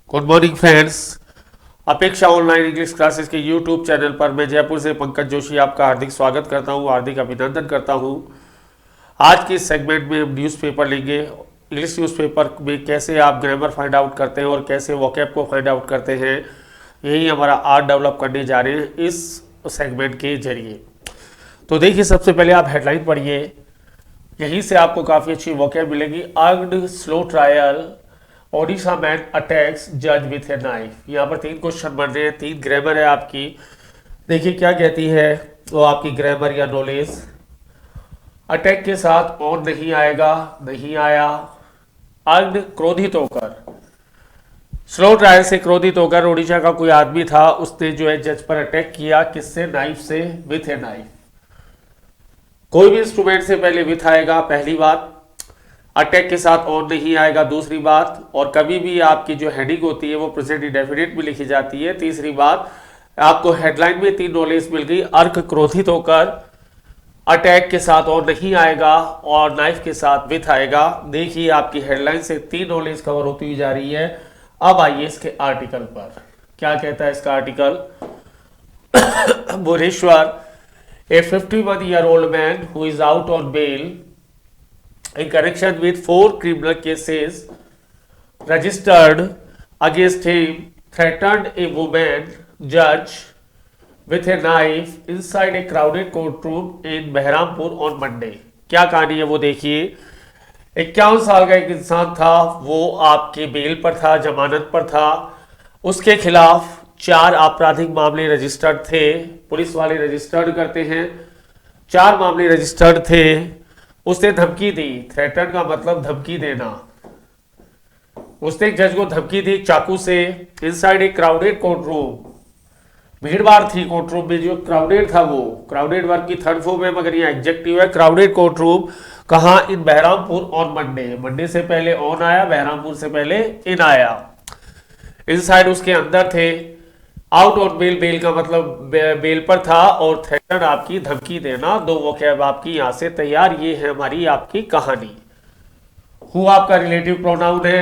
Good morning friends. अपेक्षा online English classes के YouTube channel पर मैं जयपुर से पंकज जोशी आपका हार्दिक स्वागत करता हूं, हार्दिक अभिनंदन करता हूं। आज के इस सेगमेंट में हम न्यूज़पेपर लेंगे। इंग्लिश न्यूज़पेपर में कैसे आप ग्रामर फाइंड आउट करते हैं और कैसे वोकैब को फाइंड आउट करते हैं, यही हमारा आर्ट डेवलप करने जा रहे हैं इस सेगमेंट के जरिए। तो देखिए, सबसे पहले आप हेडलाइन पढ़िए, यहीं से आपको काफ़ी अच्छी वोकैब मिलेगी। Armed slow trial, Odisha man attacks जज विथ ए नाइफ। यहाँ पर 3 क्वेश्चन बन रहे हैं, 3 ग्रामर है आपकी। देखिए क्या कहती है वो आपकी ग्रामर या नॉलेज। अटैक के साथ ऑन नहीं आएगा, नहीं आया। आर्म्ड क्रोधित होकर, स्लो ट्रायल से क्रोधित होकर ओडिशा का कोई आदमी था, उसने जो है जज पर अटैक किया। किससे? नाइफ से, विथ ए नाइफ। कोई भी इंस्ट्रूमेंट से पहले विथ आएगा, पहली बात। अटैक के साथ ऑन नहीं आएगा, दूसरी बात। और कभी भी आपकी जो हेडिंग होती है वो प्रेजेंट इंडेफिनिट में लिखी जाती है, तीसरी बात। आपको हेडलाइन में 3 नॉलेज मिल गई। अर्क क्रोधित होकर, अटैक के साथ ऑन नहीं आएगा और नाइफ के साथ विथ आएगा। देखिए आपकी हेडलाइन से 3 नॉलेज कवर होती हुई जा रही है। अब आइए इसके आर्टिकल पर, क्या कहता है इसका article. Bhubaneswar, a 51-year-old man who is out on bail in connection with 4 criminal cases registered against him, threatened a woman judge with a knife inside a crowded courtroom in Behrampur on Monday। क्या कहानी है वो देखिए। 51 साल का एक इंसान था, वो आपके बेल पर था, जमानत पर था। उसके खिलाफ 4 आपराधिक मामले रजिस्टर्ड थे। पुलिस वाले रजिस्टर्ड करते हैं, 4 मामले रजिस्टर्ड थे। उसने धमकी दी। थ्रेटन का मतलब धमकी देना। उसने एक जज को धमकी दी चाकू से। Inside a crowded court room, भीड़ भाड़ थी कोर्ट रूम में, जो क्राउडेड था वो क्राउडेड वर्ग की थर्ड फॉर्म है, मगर ये एडजेक्टिव है। क्राउडेड कोर्ट रूम कहाँ? इन बहरामपुर ऑन मंडे। मंडे से पहले ऑन आया, बहरामपुर से पहले इन आया। इनसाइड उसके अंदर थे। आउट ऑन बेल, बेल का मतलब बेल पर था। और थ्रेटन आपकी धमकी देना। 2 वोकैब आपकी यहां से तैयार। ये है हमारी आपकी कहानी। हु आपका रिलेटिव प्रोनाउन है।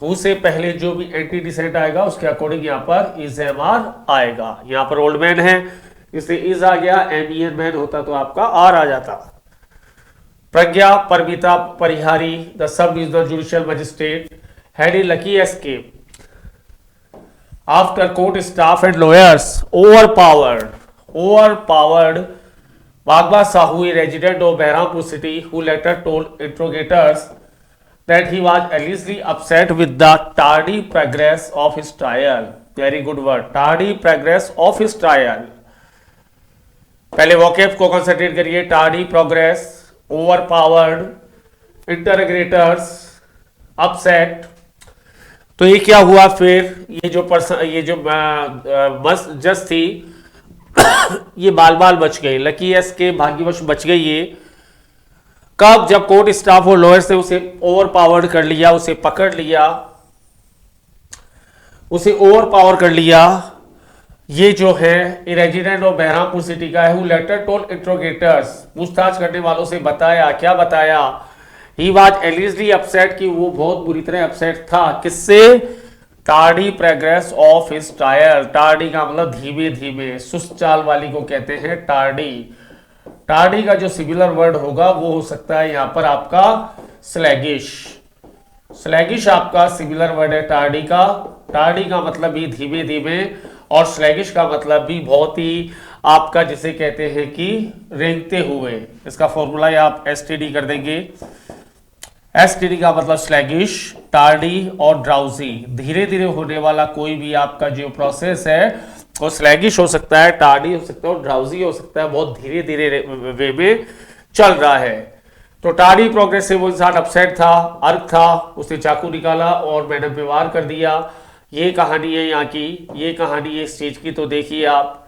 हु से पहले जो भी एंटीडिसेंट आएगा उसके अकॉर्डिंग यहाँ पर इज एम आर आएगा। यहाँ पर ओल्ड मैन है इसलिए इज आ गया। एम मैन होता तो आपका आर आ जाता। Pragya Paramita Parihari, the sub divisional judicial magistrate, had a lucky escape after court staff and lawyers overpowered Bagba Sahu, a resident of Behrampur city, who later told interrogators that he was allegedly upset with the tardy progress of his trial. Very good word, tardy progress of his trial. पहले vocab को concentrate करिए। Tardy progress, overpowered, interrogators, upset. तो ये क्या हुआ फिर? ये जो जज थी ये बाल बाल बच गई। लकी एस के भाग्यवश बच गई ये। कब? जब कोर्ट स्टाफ और लॉयर्स ने उसे ओवर पावर्ड कर लिया, उसे पकड़ लिया, उसे ओवर पावर कर लिया। ये जो है रेजिडेंट ऑफ बहरामपुर सिटी का है। हु लेटर टोल्ड इंट्रोगेटर्स, पूछताछ करने वालों से बताया। क्या बताया? ही वॉज एलिजली अपसेट, कि वो बहुत बुरी तरह अपसेट था। किससे? Tardy progress of his trial. Tardy का मतलब धीमे धीमे, सुस्त चाल वाली को कहते हैं टार्डी। टार्डी का जो सिमिलर वर्ड होगा वो हो सकता है यहां पर आपका स्लैगिश। स्लैगिश आपका सिमिलर वर्ड है टार्डी का। टार्डी का मतलब भी धीमे धीमे, और स्लैगिश का मतलब भी बहुत ही आपका जिसे कहते हैं कि रेंगते हुए। इसका फॉर्मूला आप एसटीडी कर देंगे। एसटीडी का मतलब स्लैगिश, टार्डी और ड्राउजी। धीरे धीरे होने वाला कोई भी आपका जो प्रोसेस है वो स्लैगिश हो सकता है, टार्डी हो सकता है और ड्राउजी हो सकता है। बहुत धीरे धीरे वे में चल रहा है। तो टार्डी प्रोग्रेस से वो इंसान अपसेट था, अर्क था। उसने चाकू निकाला और मैडम पे वार कर दिया। ये कहानी है यहाँ की, ये कहानी है इस चीज की। तो देखिए आप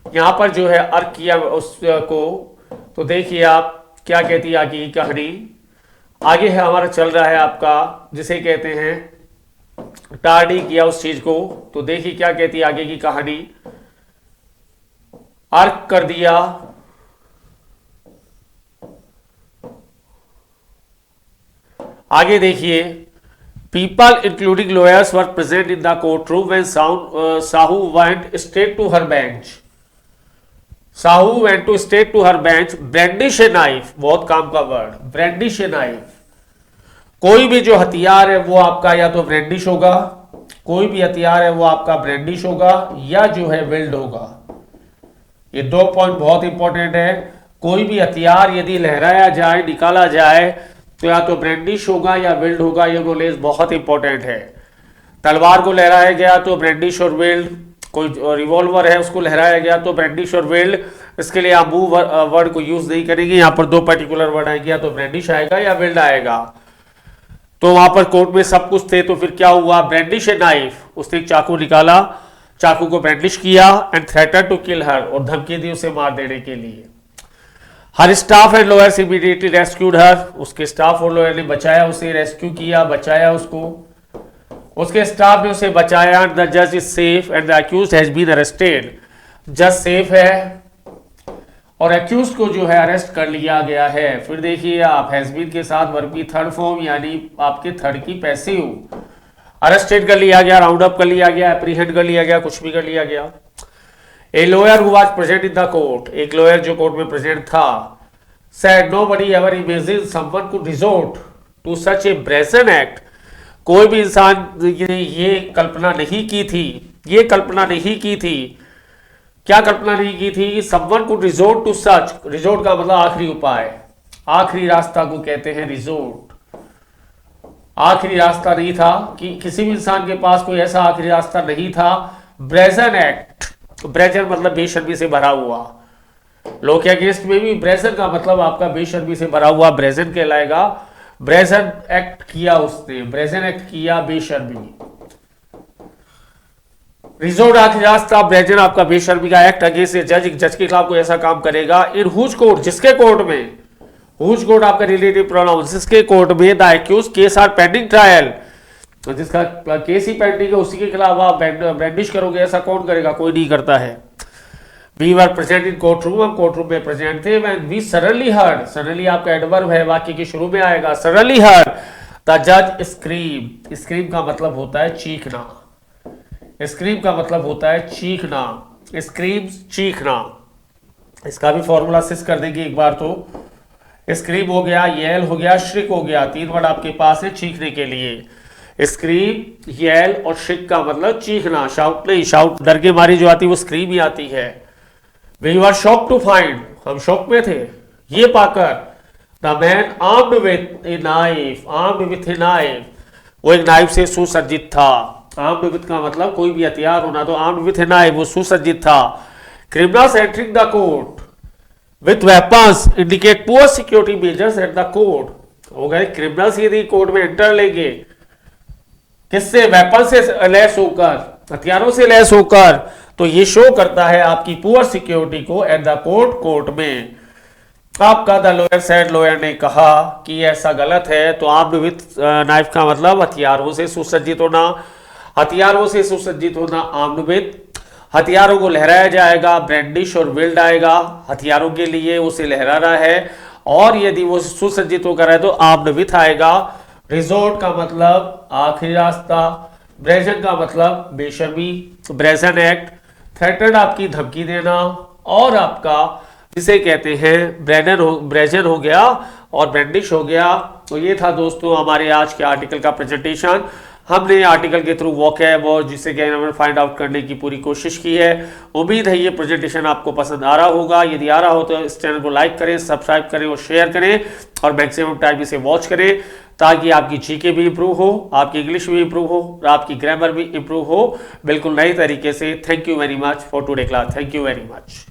यहाँ पर जो है अर्क किया उसको। तो देखिए आप क्या कहती है आगे की कहानी। आगे है हमारा चल रहा है आपका जिसे कहते हैं टार्डी किया उस चीज को। तो देखिए क्या कहती है आगे की कहानी। अर्क कर दिया, आगे देखिए। People, including lawyers, were present in the courtroom when Sahu went straight to her bench. Sahu went to straight to her bench, brandish a knife, बहुत काम का वर्ड, brandish a knife. कोई भी जो हथियार है वो आपका या तो ब्रैंडिश होगा, कोई भी हथियार है वो आपका ब्रैंडिश होगा या जो है विल्ड होगा. ये 2 पॉइंट बहुत इंपॉर्टेंट है. कोई भी हथियार यदि लहराया जाए, निकाला जाए, तो या तो ब्रैंडिश होगा या विल्ड होगा. ये नॉलेज बहुत इंपॉर्टेंट है. तलवार को लहराया गया तो ब्रैंडिश और विल्ड. कोई रिवॉल्वर है उसको लहराया गया तो ब्रैंडिश और विल्ड. इसके लिए आप मूव वर्ड को यूज नहीं करेंगे. यहाँ पर 2 पर्टिकुलर वर्ड आएंगे, या तो ब्रैंडिश आएगा या विल्ड आएगा. तो वहां पर कोर्ट में सब कुछ थे. तो फिर क्या हुआ? ब्रैंडिश ए नाइफ, उसने एक चाकू निकाला, चाकू को ब्रैंडिश किया and threaten to kill her, और धमकी दी उसे मार देने के लिए. Her staff and lawyers immediately rescued her, उसके स्टाफ और लॉयर ने बचाया उसे, रेस्क्यू किया, बचाया उसको. उसके स्टाफ ने उसे बचाया. द जज is safe and the accused has been arrested. जज सेफ है और अक्यूज्ड को जो है अरेस्ट कर लिया गया है. फिर देखिए आप, हैज बीन के साथ वर्ब की थर्ड फॉर्म, यानी आपके थर्ड की पैसिव. अरेस्टेड कर लिया गया, राउंड अप कर लिया गया, एप्रीहेंड कर लिया गया, कुछ भी कर लिया गया. A lawyer who was present in the court, एक लॉयर जो कोर्ट में प्रेजेंट था, said nobody ever imagine someone could resort to such a brazen act. कोई भी इंसान ने ये कल्पना नहीं की थी, ये कल्पना नहीं की थी. क्या कल्पना नहीं की थी? Someone could resort to such. Resort का मतलब आखिरी उपाय, आखिरी रास्ता को कहते हैं रिजोर्ट. आखिरी रास्ता नहीं था कि किसी भी इंसान के पास कोई ऐसा आखिरी रास्ता नहीं था. ब्रेजन एक्ट, ब्रेजन मतलब बेशर्मी से भरा हुआ. लॉ के अगेंस्ट में भी ब्रेजन का मतलब आपका बेशर्मी से भरा हुआ ब्रेजन कहलाएगा. ब्रेजन एक्ट किया उसने, ब्रेजन एक्ट किया बेशर्मी. रिजोर्ट आखिरी रास्ता, ब्रेजन आपका बेशर्मी का एक्ट अगेंस्ट जज, जज के खिलाफ कोई ऐसा काम करेगा. इन हुज कोर्ट, जिसके कोर्ट में, हुज कोर्ट आपका रिलेटिव प्रोनाउन, जिसके कोर्ट में the accuse case are pending trial, जिसका केस ही पेंडिंग है उसी के खिलाफ आप ब्रैंडिश करोगे. ऐसा कौन करेगा? कोई नहीं करता है. We were present in courtroom, हम कोर्ट रूम में प्रेजेंट थे. When we suddenly heard, suddenly आपका एडवर्ब है, वाक्य के शुरू में आएगा. सडनली हर्ड द जज स्क्रीम. स्क्रीम का मतलब होता है चीखना. स्क्रीम का मतलब होता है चीखना. स्क्रीम चीखना. इसका भी फॉर्मूला सिस कर देंगे एक बार. तो स्क्रीम हो गया, येल हो गया, श्रिक हो गया. 3 वर्ड आपके पास है चीखने के लिए. स्क्रीम, येल और श्रिक का मतलब चीखना. शाउट नहीं, शाउट डर के मारी जो आती है वो स्क्रीम ही आती है. We were shock to find, हम शॉक में थे ये पाकर. The man armed with a knife, armed with a knife, वो एक नाइफ से सुसज्जित था. आर्म्ड विथ का मतलब कोई भी हथियार होना, तो आर्म्ड विथ ए नाइफ, वो सुसज्जित था. Criminals entering the court with weapons indicate poor security measures at the court. हो गए क्रिमिनल्स यदि कोर्ट में एंटर लेंगे, किससे? वेपन से लैस होकर, हथियारों से लैस होकर, तो ये शो करता है आपकी पुअर सिक्योरिटी को एट द कोर्ट, कोर्ट में. आपका द लॉयर सेड, लॉयर ने कहा कि ऐसा गलत है. तो आर्म्ड विथ नाइफ का मतलब हथियारों से सुसज्जित होना, हथियारों से सुसज्जित होना आर्म्ड विथ. हथियारों को लहराया जाएगा, ब्रैंडिश और विल्ड आएगा. हथियारों के लिए उसे लहरा रहा है, और यदि वो सुसज्जित होकर है तो आर्म्ड विथ आएगा. रिजोर्ट का मतलब आखिरी रास्ता, ब्रेजन का मतलब बेशर्मी, ब्रेजन एक्ट. थ्रेटन आपकी धमकी देना, और आपका जिसे कहते हैं ब्रेजन हो गया और ब्रैंडिश हो गया. तो ये था दोस्तों हमारे आज के आर्टिकल का प्रेजेंटेशन. हमने आर्टिकल के थ्रू वोकैब और जिसे कहते हैं फाइंड आउट करने की पूरी कोशिश की है. उम्मीद है ये प्रेजेंटेशन आपको पसंद आ रहा होगा. यदि आ रहा हो तो इस चैनल को लाइक करें, सब्सक्राइब करें और शेयर करें, और मैक्सिमम टाइम इसे वॉच करें, ताकि आपकी जीके भी इंप्रूव हो, आपकी इंग्लिश भी इंप्रूव हो, और आपकी ग्रामर भी इंप्रूव हो बिल्कुल नए तरीके से. Thank you very much for today class. Thank you very much.